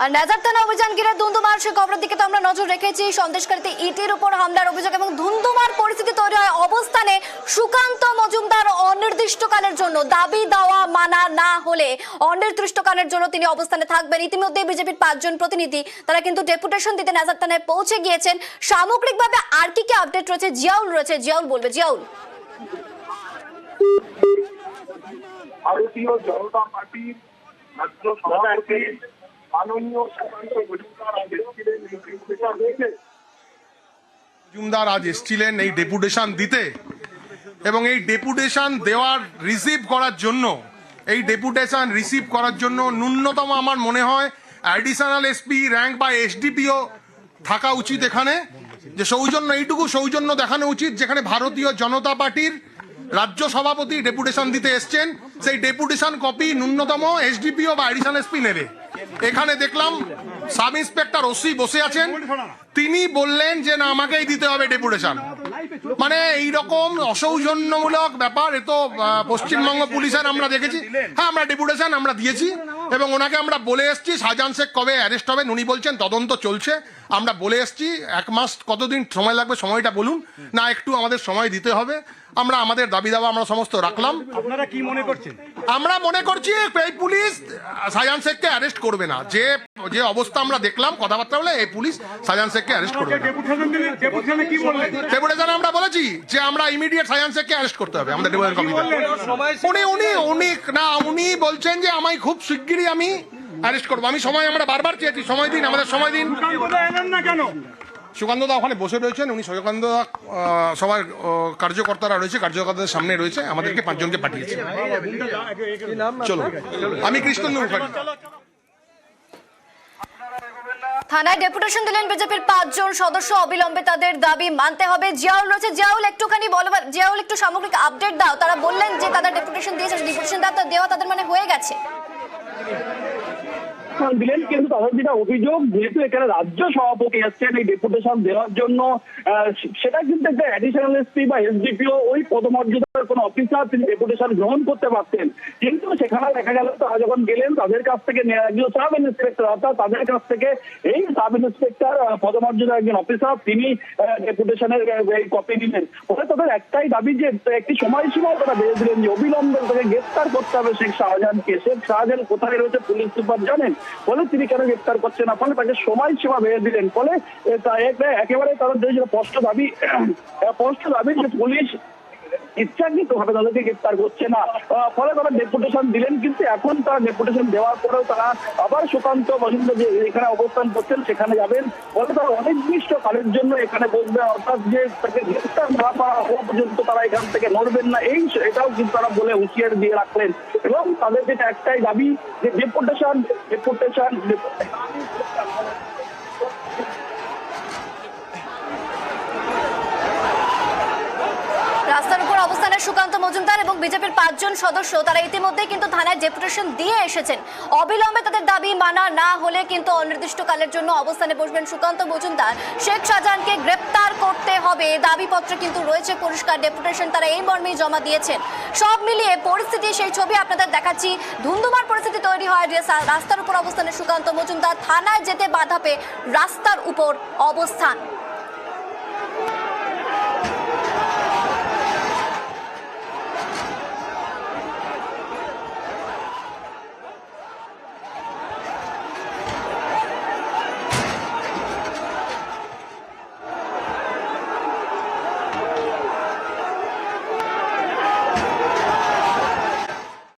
আর নাজার থানা অভিযান ঘিরে ধুন্ধুমার সে খবরের দিকে তো আমরা নজর রেখেছি। সন্দেশকারীতে ইটির উপর হামলার অভিযোগ এবং ধুন্ধুমার পরিস্থিতি তৈরি হয় অবস্থানে সুকান্ত মজুমদার অনির্দিষ্টকালের জন্য দাবি দেওয়া মানা না হলে অনির্দিষ্টকালের জন্য তিনি অবস্থানে থাকবেন। ইতিমধ্যে বিজেপির 5 জন প্রতিনিধি তারা কিন্তু ডেপুটেশন দিতে নাজার থানায় পৌঁছে গিয়েছেন। সামগ্রিকভাবে আর কি কি আপডেট রয়েছে জিয়াউল রয়েছে, জিয়াউল বলবে। জিয়াউল, ভারতীয় জনতা পার্টির রাজ্য সভাপতি মাননীয় সুকান্ত মজুমদার আজ এসেছিলেন এই ডেপুটেশন দিতে, এবং এই ডেপুটেশন দেওয়ার রিসিভ করার জন্য ন্যূনতম আমার মনে হয় অ্যাডিশনাল এসপি র্যাঙ্ক বা এসডিপিও থাকা উচিত এখানে। যে এইটুকু সৌজন্য দেখানো উচিত, যেখানে ভারতীয় জনতা পার্টির রাজ্য সভাপতি ডেপুটেশন দিতে এসছেন, সেই ডেপুটেশন কপি ন্যূনতম এসডিপিও বা অ্যাডিশনাল এসপি নেবে। এখানে দেখলাম সাব ইন্সপেক্টর ওসি বসে আছেন, তিনি বললেন যে না আমাকেই দিতে হবে ডেপুটেশন। মানে এইরকম অসৌজন্যমূলক ব্যাপার এ তো পশ্চিমবঙ্গ পুলিশের আমরা দেখেছি। হ্যাঁ, আমরা ডেপুটেশন আমরা দিয়েছি এবং ওনাকে আমরা বলে এসছি শাহজাহান শেখ কবে অ্যারেস্ট হবেন উনি বলছেন তদন্ত চলছে। আমরা বলে এসছি 1 মাস কতদিন সময় লাগবে সময়টা বলুন না, একটু আমাদের সময় দিতে হবে। আমরা আমাদের দাবি দাওয়া আমরা সমস্ত রাখলাম। আপনারা কি মনে করছেন? আমরা মনে করছি এই পুলিশ শাহজাহান শেখকে অ্যারেস্ট করবে না। যে অবস্থা আমরা দেখলাম কথাবার্তা বলে এই পুলিশ শাহজাহান শেখকে অ্যারেস্ট করবে না। ডেপুটেশনে আমরা বলেছি যে আমরা ইমিডিয়েট শাহজাহান শেখকে অ্যারেস্ট করতে হবে আমাদের ডেপুটেশন কপিতে। উনি বলছেন যে আমায় খুব শিগগিরই আমি অ্যারেস্ট করবো। আমি সময় আমরা বারবার চেয়েছি সময় দিন, আমাদের সময় দিন। সুকান্ত দা ওখানে বসে রয়েছেন, উনি সুকান্ত দা সবার কার্যকর্তারা রয়েছে, কার্যকর্তাদের সামনে রয়েছে, আমাদেরকে 5 জনকে পাঠিয়েছে। চলো, আমি কৃষ্ণ মুখার্জি। থানায় ডেপুটেশন দিলেন বিজেপির 5 জন সদস্য, অবিলম্বে তাদের দাবি মানতে হবে। জিয়াউল রয়েছে, জিয়াউল একটুখানি বলো, জিয়াউল একটু সামগ্রিক আপডেট দাও। তারা বললেন যে তাদের ডেপুটেশন দিয়েছে, ডেপুটেশন দেওয়া তাদের মানে হয়ে গেছে দিলেন, কিন্তু তাদের যেটা অভিযোগ যেহেতু এখানে রাজ্য সভাপতি আসছেন এই ডেপুটেশন দেওয়ার জন্য, সেটা কিন্তু একটা অ্যাডিশনাল এসপি বা এসডিপিও ওই পদমর্যাদার কোন অফিসার তিনি ডেপুটেশন গ্রহণ করতে পারতেন। কিন্তু সেখানে দেখা গেল তারা যখন গেলেন তাদের কাছ থেকে সাব ইন্সপেক্টর অর্থাৎ তাদের কাছ থেকে এই সাব ইন্সপেক্টর পদমর্যাদার একজন অফিসার তিনি ডেপুটেশনের এই কপি নিলেন। ফলে তাদের একটাই দাবি যে একটি সময়সীমাও তারা বেঁধে দিলেন যে অবিলম্বে তাকে গ্রেফতার করতে হবে শেখ শাহজাহানকে। শেখ শাহজাহান কোথায় রয়েছে পুলিশ সুপার জানেন, ফলে তিনি কেন গ্রেফতার করছে না, ফলে তাকে সময়সীমা বেঁধে দিলেন। ফলে একেবারে তাদের যে স্পষ্ট দাবি যে পুলিশ ইচ্ছাকৃত ভাবে তাদেরকে গ্রেফতার করছে না, ফলে তারা ডেপুটেশন দিলেন। কিন্তু এখন তারা ডেপুটেশন দেওয়ার পরেও তারা আবার সুকান্ত মজুমদার যে এখানে অবস্থান করছেন সেখানে যাবেন। ফলে তারা অনির্দিষ্ট কালের জন্য এখানে বসবে, অর্থাৎ যে তাকে গ্রেফতার না করা হওয়া পর্যন্ত তারা এখান থেকে নড়বেন না, এটাও কিন্তু তারা বলে হুঁশিয়ার দিয়ে রাখলেন। এবং তাদের যেটা একটাই দাবি যে ডেপুটেশন রাস্তার উপর অবস্থানে সুকান্ত মজুমদার এবং বিজেপির 5 জন সদস্য তারা ইতিমধ্যে কিন্তু থানায় ডেপুটেশন দিয়ে এসেছেন। অবিলম্বে তাদের দাবি মানা না হলে কিন্তু অনির্দিষ্টকালের জন্য অবস্থানে বসবেন সুকান্ত মজুমদার। শেখ শাহজাহানকে গ্রেপ্তার করতে হবে দাবিপত্র কিন্তু রয়েছে পরিষ্কার, ডেপুটেশন তারা এই মর্মেই জমা দিয়েছেন। সব মিলিয়ে পরিস্থিতি সেই ছবি আপনাদের দেখাচ্ছি। ধুন্ধুমার পরিস্থিতি তৈরি হয়, রাস্তার উপর অবস্থানে সুকান্ত মজুমদার, থানায় যেতে বাধা পেয়ে রাস্তার উপর অবস্থান।